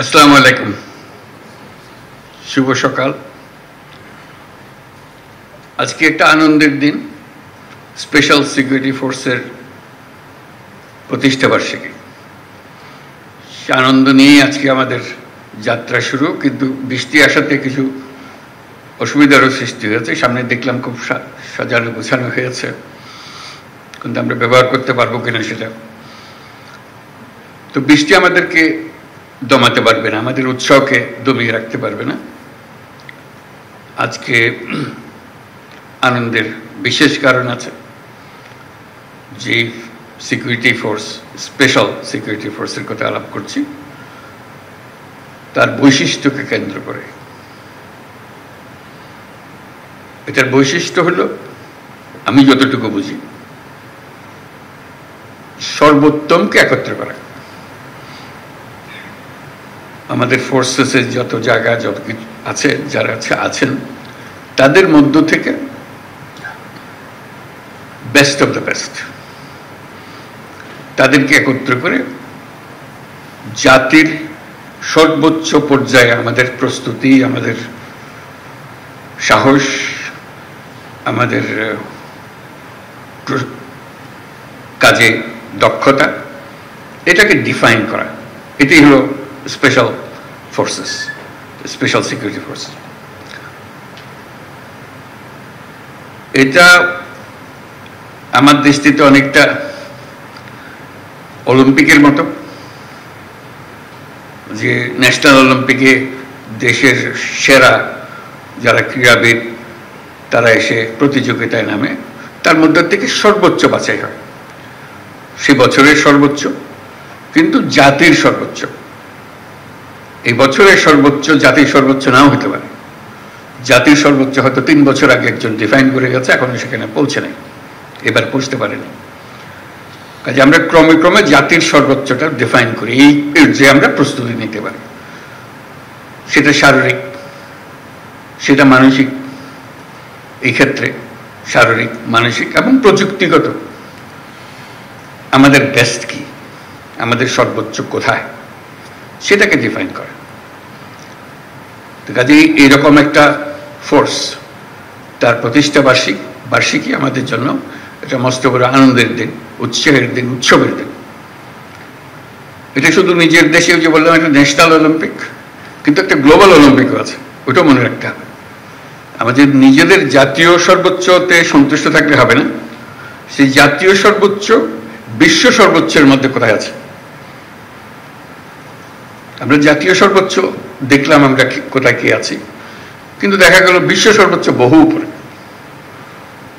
আসসালামু আলাইকুম, শুভ সকাল। আজকে একটা আনন্দের দিন, স্পেশাল সিকিউরিটি ফোর্সের প্রতিষ্ঠা বার্ষিকী। আনন্দ নিয়ে আজকে আমাদের যাত্রা শুরু, কিন্তু বৃষ্টি আসাতে কিছু অসুবিধারও সৃষ্টি হয়েছে। সামনে দেখলাম খুব সাজানো গোছানো হয়েছে, কিন্তু আমরা ব্যবহার করতে পারবো কিনা সেটা। তো বৃষ্টি আমাদেরকে দমাতে পারবে না, আমাদের উৎসাহকে দমিয়ে রাখতে পারবে না। আজকে আনন্দের বিশেষ কারণ আছে। যে সিকিউরিটি ফোর্স, স্পেশাল সিকিউরিটি ফোর্সের কথা আলাপ করছি, তার বৈশিষ্ট্যকে কেন্দ্র করে। এটার বৈশিষ্ট্য হলো, আমি যতটুকু বুঝি, সর্বোত্তমকে একত্র করা। আমাদের ফোর্সেসের যত জায়গা, যত কিছু আছে, যারা আছেন তাদের মধ্য থেকে বেস্ট অফ দ্য বেস্ট, তাদেরকে একত্র করে জাতির সর্বোচ্চ পর্যায়ে আমাদের প্রস্তুতি, আমাদের সাহস, আমাদের কাজে দক্ষতা, এটাকে ডিফাইন করা। এটাই হলো special forces, special security force. এটা আমার দৃষ্টিতে অনেকটা অলিম্পিকের মতো, যে ন্যাশনাল অলিম্পিকে দেশের সেরা যারা ক্রীড়াবিদ তারা এসে প্রতিযোগিতায় নামে, তার মধ্যে থেকে সর্বোচ্চ বাছাই হয়। সে বছরের সর্বোচ্চ, কিন্তু জাতির সর্বোচ্চ। এই বছরের সর্বোচ্চ জাতির সর্বোচ্চ নাও হতে পারে। জাতির সর্বোচ্চ হয়তো 3 বছর আগে একজন ডিফাইন করে গেছে, এখনো সেখানে পৌঁছে নাই, এবার পৌঁছতে পারেনি। কাজে আমরা ক্রমে ক্রমে জাতির সর্বোচ্চটা ডিফাইন করি, এই যে আমরা প্রস্তুতি নিতে পারি। সেটা শারীরিক, সেটা মানসিক। এই ক্ষেত্রে শারীরিক, মানসিক এবং প্রযুক্তিগত আমাদের বেস্ট কি, আমাদের সর্বোচ্চ কোথায়, সেটাকে ডিফাইন করে। কাজেই এইরকম একটা ফোর্স, তার প্রতিষ্ঠা বার্ষিকী আমাদের জন্য এটা মস্ত বড় আনন্দের দিন, উৎসাহের দিন, উৎসবের দিন। এটা শুধু নিজের দেশে, যে বললাম একটা ন্যাশনাল অলিম্পিক, কিন্তু একটা গ্লোবাল অলিম্পিকও আছে, ওটাও মনে রাখতে হবে। আমাদের নিজেদের জাতীয় সর্বোচ্চতে সন্তুষ্ট থাকলে হবে না, সেই জাতীয় সর্বোচ্চ বিশ্ব সর্বোচ্চের মধ্যে কোথায় আছে। আমরা জাতীয় সর্বোচ্চ দেখলাম আমরা কোথায় কি আছি, কিন্তু দেখা গেল বিশ্ব সর্বোচ্চ বহু উপরে।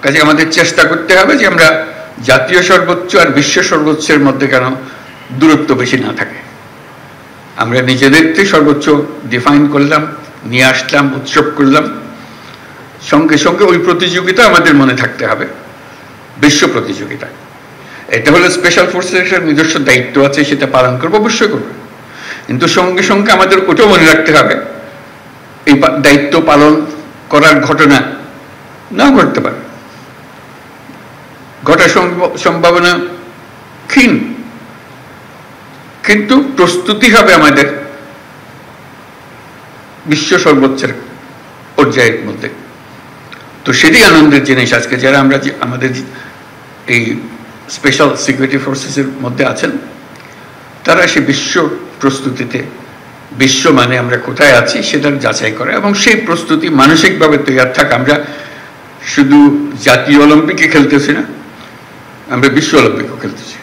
কাজে আমাদের চেষ্টা করতে হবে যে আমরা জাতীয় সর্বোচ্চ আর বিশ্ব সর্বোচ্চের মধ্যে কেন দূরত্ব বেশি না থাকে। আমরা নিজেদেরকে সর্বোচ্চ ডিফাইন করলাম, নিয়ে আসলাম, উৎসব করলাম, সঙ্গে সঙ্গে ওই প্রতিযোগিতা আমাদের মনে থাকতে হবে, বিশ্ব প্রতিযোগিতা। এটা হলো স্পেশাল ফোর্সের একটা নিজস্ব দায়িত্ব আছে, সেটা পালন করবো, অবশ্যই করবো। কিন্তু সঙ্গে সঙ্গে আমাদের ওটাও মনে রাখতে হবে, এই দায়িত্ব পালন করার ঘটনা নাও ঘটতে পারে, ঘটার সম্ভাবনা ক্ষীণ, কিন্তু প্রস্তুতি হবে আমাদের বিশ্ব সর্বোচ্চের পর্যায়ের মধ্যে। তো সেটাই আনন্দের জিনিস আজকে, যারা আমরা আমাদের এই স্পেশাল সিকিউরিটি ফোর্সেসের মধ্যে আছেন, তারা সে বিশ্ব প্রস্তুতিতে, বিশ্ব মানে আমরা কোথায় আছি সেটার যাচাই করে, এবং সেই প্রস্তুতি মানসিকভাবে তৈরি থাকা। আমরা শুধু জাতীয় অলিম্পিকে খেলতেছি না, আমরা বিশ্ব অলিম্পিকও খেলতেছি।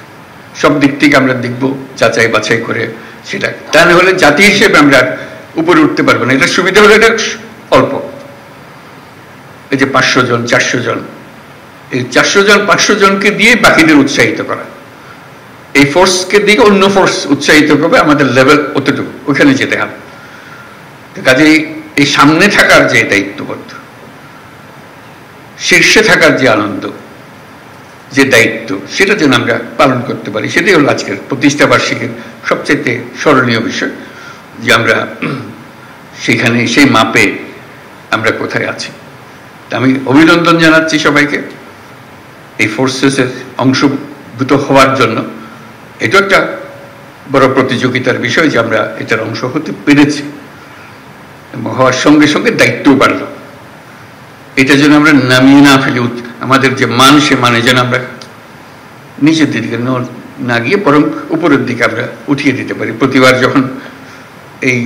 সব দিক থেকে আমরা দেখব, যাচাই বাছাই করে সেটা। তা না হলে জাতি হিসেবে আমরা উপরে উঠতে পারবো না। এটা সুবিধা হলে এটা অল্প, এই যে 500 জন 400 জন, এই 400 জন 500 জনকে দিয়ে বাকিদের উৎসাহিত করা, এই ফোর্সকে দিকে অন্য ফোর্স উৎসাহিত করবে, আমাদের লেভেল অতটুকু, ওখানে যেতে হবে। কাজে এই সামনে থাকার যে দায়িত্ববোধ, শীর্ষে থাকার যে আনন্দ, যে দায়িত্ব, সেটা যেন আমরা পালন করতে পারি, সেটাই হলো আজকের প্রতিষ্ঠা বার্ষিকীর সবচেয়ে স্মরণীয় বিষয়, যে আমরা সেখানে সেই মাপে আমরা কোথায় আছি। আমি অভিনন্দন জানাচ্ছি সবাইকে এই ফোর্সেসের অংশভূত হওয়ার জন্য। এটা একটা বড় প্রতিযোগিতার বিষয় যে আমরা এটার অংশ হতে পেরেছি এবং হওয়ার সঙ্গে সঙ্গে দায়িত্বও বাড়ল। এটা যেন আমরা নামিয়ে না ফেলি, আমাদের যে মান সে মানে যেন আমরা নিচের দিকে না গিয়ে বরং উপরের দিকে আমরা উঠিয়ে দিতে পারি। প্রতিবার যখন এই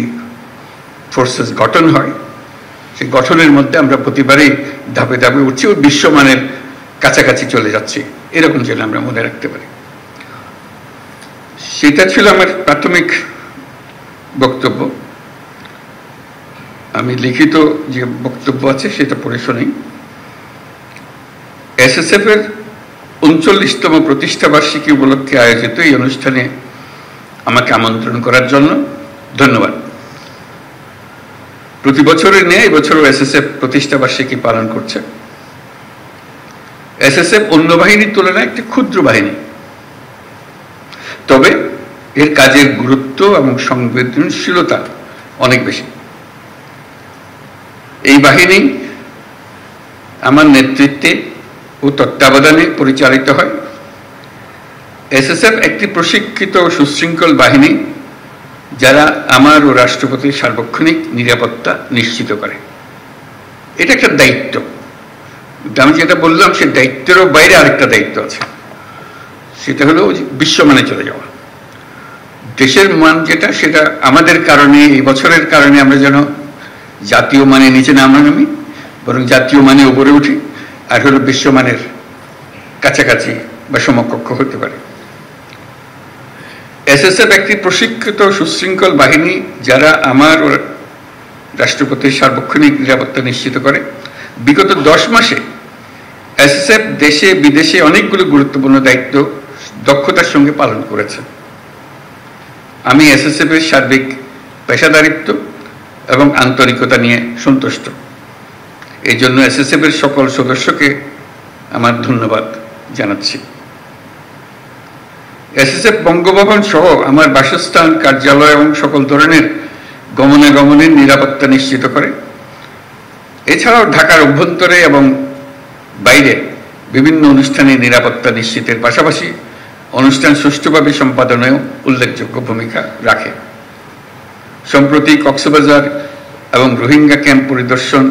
ফোর্সেস গঠন হয় সেই গঠনের মধ্যে আমরা প্রতিবারই ধাপে ধাপে উঠছি ও বিশ্বমানের কাছাকাছি চলে যাচ্ছি, এরকম যেন আমরা মনে রাখতে পারি। সেটা ছিল আমার প্রাথমিক বক্তব্য। আমি লিখিত যে বক্তব্য আছে সেটা পড়ে শুনি। এসএসএফ এর ৩৯তম প্রতিষ্ঠা বার্ষিকী উপলক্ষে আয়োজিত এই অনুষ্ঠানে আমাকে আমন্ত্রণ করার জন্য ধন্যবাদ। প্রতি বছরের ন্যায় এবছরও এসএসএফ প্রতিষ্ঠা বার্ষিকী পালন করছে। এসএসএফ অন্য বাহিনীর তুলনায় একটি ক্ষুদ্র বাহিনী, তবে এর কাজের গুরুত্ব এবং সংবেদনশীলতা অনেক বেশি। এই বাহিনী আমার নেতৃত্বে ও তত্ত্বাবধানে পরিচালিত হয়। এসএসএফ একটি প্রশিক্ষিত ও সুশৃঙ্খল বাহিনী যারা আমার ও রাষ্ট্রপতির সার্বক্ষণিক নিরাপত্তা নিশ্চিত করে। এটা একটা দায়িত্ব। আমি যেটা বললাম সে দায়িত্বেরও বাইরে আরেকটা দায়িত্ব আছে, সেটা হলো বিশ্বমানে চলে যাওয়া। দেশের মান যেটা সেটা আমাদের কারণে, এই বছরের কারণে আমরা যেন জাতীয় মানে নিচে না নামি, বরং জাতীয় মানে উপরে উঠি আর হলো বিশ্বমানের কাছাকাছি বা সমকক্ষ হতে পারে। এসএসএফ একটি প্রশিক্ষিত সুশৃঙ্খল বাহিনী যারা আমার ও রাষ্ট্রপতির সার্বক্ষণিক নিরাপত্তা নিশ্চিত করে। বিগত 10 মাসে এসএসএফ দেশে বিদেশে অনেকগুলো গুরুত্বপূর্ণ দায়িত্ব দক্ষতার সঙ্গে পালন করেছে। আমি এসএসএফ এর সার্বিক পেশাদারিত্ব এবং আন্তরিকতা নিয়ে সন্তুষ্ট। এই জন্য এসএসএফ এর সকল সদস্যকে আমার ধন্যবাদ জানাচ্ছি। এসএসএফ বঙ্গভবন সহ আমার বাসস্থান, কার্যালয় এবং সকল ধরনের গমনাগমনের নিরাপত্তা নিশ্চিত করে। এছাড়াও ঢাকার অভ্যন্তরে এবং বাইরে বিভিন্ন অনুষ্ঠানে নিরাপত্তা নিশ্চিতের পাশাপাশি অনুষ্ঠান সুষ্ঠুভাবে সম্পাদনেও উল্লেখযোগ্য ভূমিকা রাখে। সম্প্রতি কক্সবাজার এবং রোহিঙ্গা ক্যাম্প পরিদর্শন,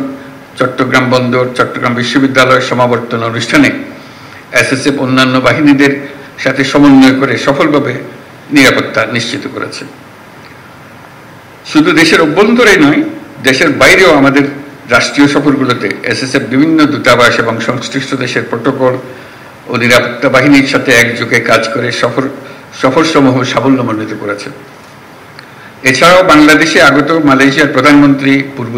চট্টগ্রাম বন্দর, চট্টগ্রাম বিশ্ববিদ্যালয়ের সমাবর্তন অনুষ্ঠানে এসএসএফ অন্যান্য বাহিনীদের সাথে সমন্বয় করে সফলভাবে নিরাপত্তা নিশ্চিত করেছে। শুধু দেশের অভ্যন্তরেই নয়, দেশের বাইরেও আমাদের রাষ্ট্রীয় সফরগুলোতে এসএসএফ বিভিন্ন দূতাবাস এবং সংশ্লিষ্ট দেশের প্রটোকল ও নিরাপত্তা বাহিনীর সাথে একযোগে কাজ করে সফরসমূহ সাফল্যমণ্ডিত করেছে। এছাড়াও বাংলাদেশে আগত মালয়েশিয়ার প্রধানমন্ত্রী, পূর্ব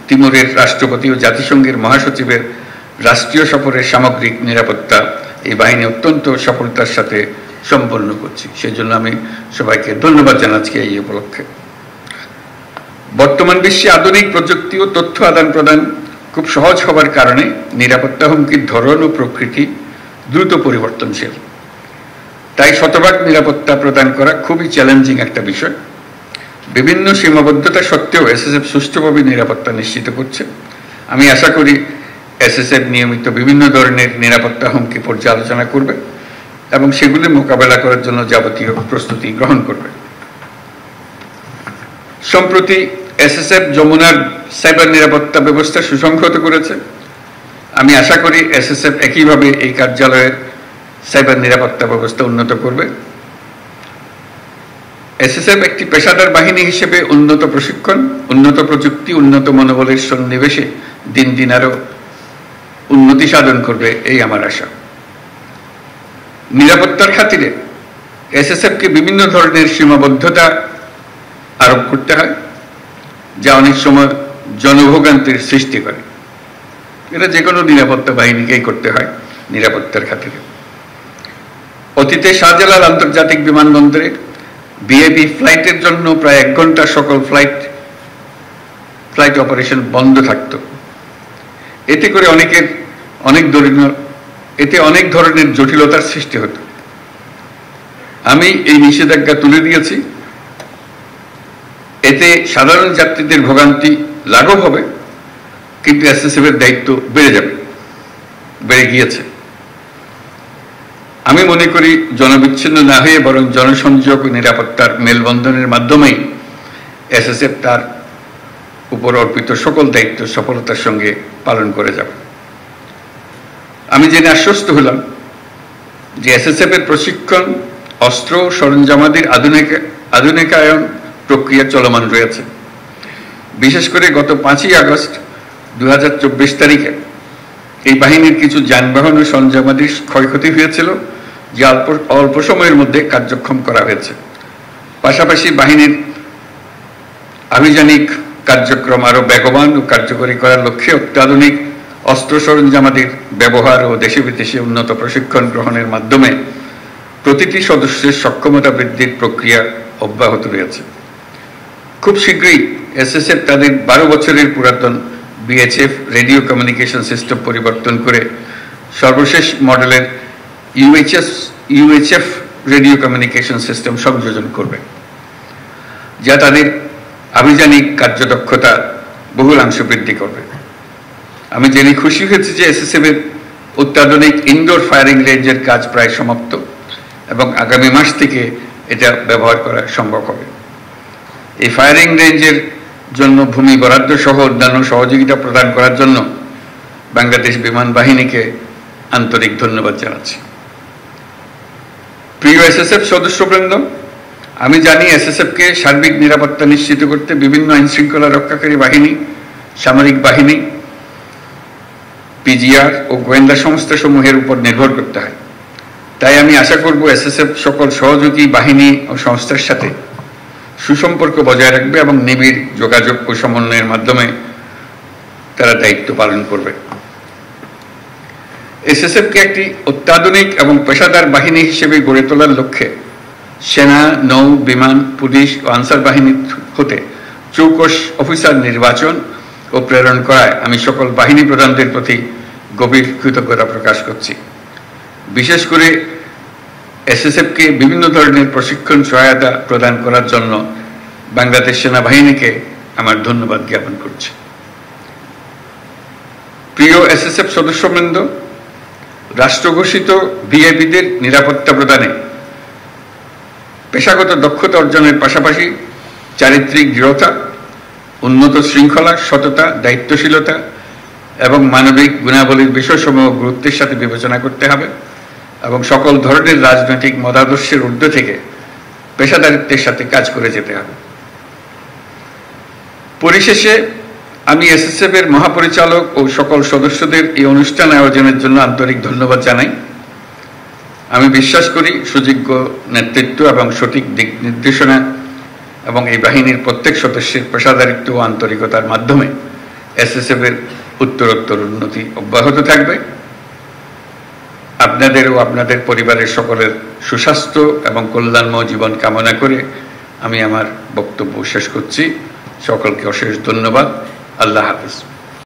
তিমুরের রাষ্ট্রপতি ও জাতিসংঘের মহাসচিবের রাষ্ট্রীয় সফরের সামগ্রিক নিরাপত্তা এই বাহিনী অত্যন্ত সফলতার সাথে সম্পন্ন করছে। সেজন্য আমি সবাইকে ধন্যবাদ জানাচ্ছি এই উপলক্ষে। বর্তমান বিশ্বে আধুনিক প্রযুক্তি ও তথ্য আদান প্রদান খুব সহজ হবার কারণে নিরাপত্তা হুমকির ধরন ও প্রকৃতি দ্রুত পরিবর্তনশীল। তাই শতভাগ নিরাপত্তা প্রদান করা খুবই চ্যালেঞ্জিং একটা বিষয়। বিভিন্ন সীমাবদ্ধতা সত্ত্বেও এসএসএফ সুষ্ঠুভাবে নিরাপত্তা নিশ্চিত করছে। আমি আশা করি এসএসএফ নিয়মিত বিভিন্ন ধরনের নিরাপত্তা হুমকি পর্যালোচনা করবে এবং সেগুলি মোকাবেলা করার জন্য যাবতীয় প্রস্তুতি গ্রহণ করবে। সম্প্রতি এসএসএফ যমুনার সাইবার নিরাপত্তা ব্যবস্থা সুসংহত করেছে। আমি আশা করি এসএসএফ একইভাবে এই কার্যালয়ের সাইবার নিরাপত্তা ব্যবস্থা উন্নত করবে। এসএসএফ একটি পেশাদার বাহিনী হিসেবে উন্নত প্রশিক্ষণ, উন্নত প্রযুক্তি, উন্নত মনোবলের সন্নিবেশে দিন দিন আরো উন্নতি সাধন করবে, এই আমার আশা। নিরাপত্তার খাতিরে এসএসএফকে বিভিন্ন ধরনের সীমাবদ্ধতা আরোপ করতে হয়, যা অনেক সময় জনভোগান্তির সৃষ্টি করে। এটা যে কোনো নিরাপত্তা বাহিনীকেই করতে হয় নিরাপত্তার খাতিরে। অতীতে শাহজালাল আন্তর্জাতিক বিমানবন্দরে ভিআইপি ফ্লাইটের জন্য প্রায় 1 ঘন্টা সকল ফ্লাইট অপারেশন বন্ধ থাকত। এতে করে অনেক ধরনের জটিলতার সৃষ্টি হতো। আমি এই নিষেধাজ্ঞা তুলে দিয়েছি। এতে সাধারণ যাত্রীদের ভোগান্তি লাঘব হবে, কিন্তু এসএসএফ এর দায়িত্ব বেড়ে গিয়েছে। আমি মনে করি জনবিচ্ছিন্ন না হয়ে বরং জনসংযোগ ও নিরাপত্তার মেলবন্ধনের মাধ্যমেই এসএসএফ তার উপর অর্পিত সকল দায়িত্ব সফলতার সঙ্গে পালন করে যাবে। আমি জেনে আশ্বস্ত হলাম যে এসএসএফ এর প্রশিক্ষণ, অস্ত্র, সরঞ্জামাদির আধুনিকায়ন প্রক্রিয়া চলমান রয়েছে। বিশেষ করে গত 5ই আগস্ট 2024 তারিখে এই বাহিনীর কিছু যানবাহন ও সরঞ্জামাদির ক্ষয়ক্ষতি হয়েছিল, যা অল্প সময়ের মধ্যে কার্যক্ষম করা হয়েছে। পাশাপাশি বাহিনীর আভিযানিক কার্যক্রম আরো বেগবান ও কার্যকরী করার লক্ষ্যে অত্যাধুনিক অস্ত্র সরঞ্জামাদির ব্যবহার ও দেশে বিদেশে উন্নত প্রশিক্ষণ গ্রহণের মাধ্যমে প্রতিটি সদস্যের সক্ষমতা বৃদ্ধির প্রক্রিয়া অব্যাহত রয়েছে। খুব শীঘ্রই এসএসএফ তাদের 12 বছরের পুরাতন বিএইচএফ রেডিও কমিউনিকেশন সিস্টেম পরিবর্তন করে সর্বশেষ মডেলের ইউএইচএফ রেডিও কমিউনিকেশন সিস্টেম সংযোজন করবে, যা তাদের আভিযানিক কার্যদক্ষতা বহুলাংশ বৃদ্ধি করবে। আমি জেনে খুশি হয়েছি যে এসএসএফ এর অত্যাধুনিক ইনডোর ফায়ারিং রেঞ্জের কাজ প্রায় সমাপ্ত এবং আগামী মাস থেকে এটা ব্যবহার করা সম্ভব হবে। এই ফায়ারিং রেঞ্জের জন্য ভূমি বরাদ্দ সহ অন্যান্য সহযোগিতা প্রদান করার জন্য বাংলাদেশ বিমান বাহিনীকে আন্তরিক ধন্যবাদ জানাচ্ছি। প্রিয় এসএসএফ সদস্যবৃন্দ, আমি জানি এসএসএফকে সার্বিক নিরাপত্তা নিশ্চিত করতে বিভিন্ন আইন শৃঙ্খলা রক্ষাকারী বাহিনী, সামরিক বাহিনী, পিজিআর ও গোয়েন্দা সংস্থা সমূহের উপর নির্ভর করতে হয়। তাই আমি আশা করব এসএসএফ সকল সহযোগী বাহিনী ও সংস্থার সাথে সুসম্পর্ক বজায় রাখবে এবং নিবিড় যোগাযোগ ও সমন্বয়ের মাধ্যমে তারা দায়িত্ব পালন করবে। এসএসএফকে একটি অত্যাধুনিক এবং পেশাদার বাহিনী হিসেবে গড়ে তোলার লক্ষ্যে সেনা, নৌ, বিমান, পুলিশ ও আনসার বাহিনী হতে চৌকস অফিসার নির্বাচন ও প্রেরণ করায় আমি সকল বাহিনী প্রধানদের প্রতি গভীর কৃতজ্ঞতা প্রকাশ করছি। বিশেষ করে এসএসএফকে বিভিন্ন ধরনের প্রশিক্ষণ সহায়তা প্রদান করার জন্য বাংলাদেশ সেনাবাহিনীকে আমার ধন্যবাদ জ্ঞাপন করছি। প্রিয় এসএসএফ সদস্যবৃন্দ, রাষ্ট্রঘোষিত ভিআইপিদের নিরাপত্তা প্রদানে পেশাগত দক্ষতা অর্জনের পাশাপাশি চারিত্রিক দৃঢ়তা, উন্নত শৃঙ্খলা, সততা, দায়িত্বশীলতা এবং মানবিক গুণাবলীর বিষয়সমূহ গুরুত্বের সাথে বিবেচনা করতে হবে এবং সকল ধরনের রাজনৈতিক মতাদর্শের ঊর্ধ্বে থেকে পেশাদারিত্বের সাথে কাজ করে যেতে হবে। পরিশেষে আমি এসএসএফ এর মহাপরিচালক ও সকল সদস্যদের এই অনুষ্ঠান আয়োজনের জন্য আন্তরিক ধন্যবাদ জানাই। আমি বিশ্বাস করি সুযোগ্য নেতৃত্ব এবং সঠিক দিক নির্দেশনা এবং এই বাহিনীর প্রত্যেক সদস্যের পেশাদারিত্ব ও আন্তরিকতার মাধ্যমে এসএসএফ এর উত্তরোত্তর উন্নতি অব্যাহত থাকবে। আপনাদের ও আপনাদের পরিবারের সকলের সুস্বাস্থ্য এবং কল্যাণময় জীবন কামনা করে আমি আমার বক্তব্য শেষ করছি। সকলকে অশেষ ধন্যবাদ। আল্লাহ হাফেজ।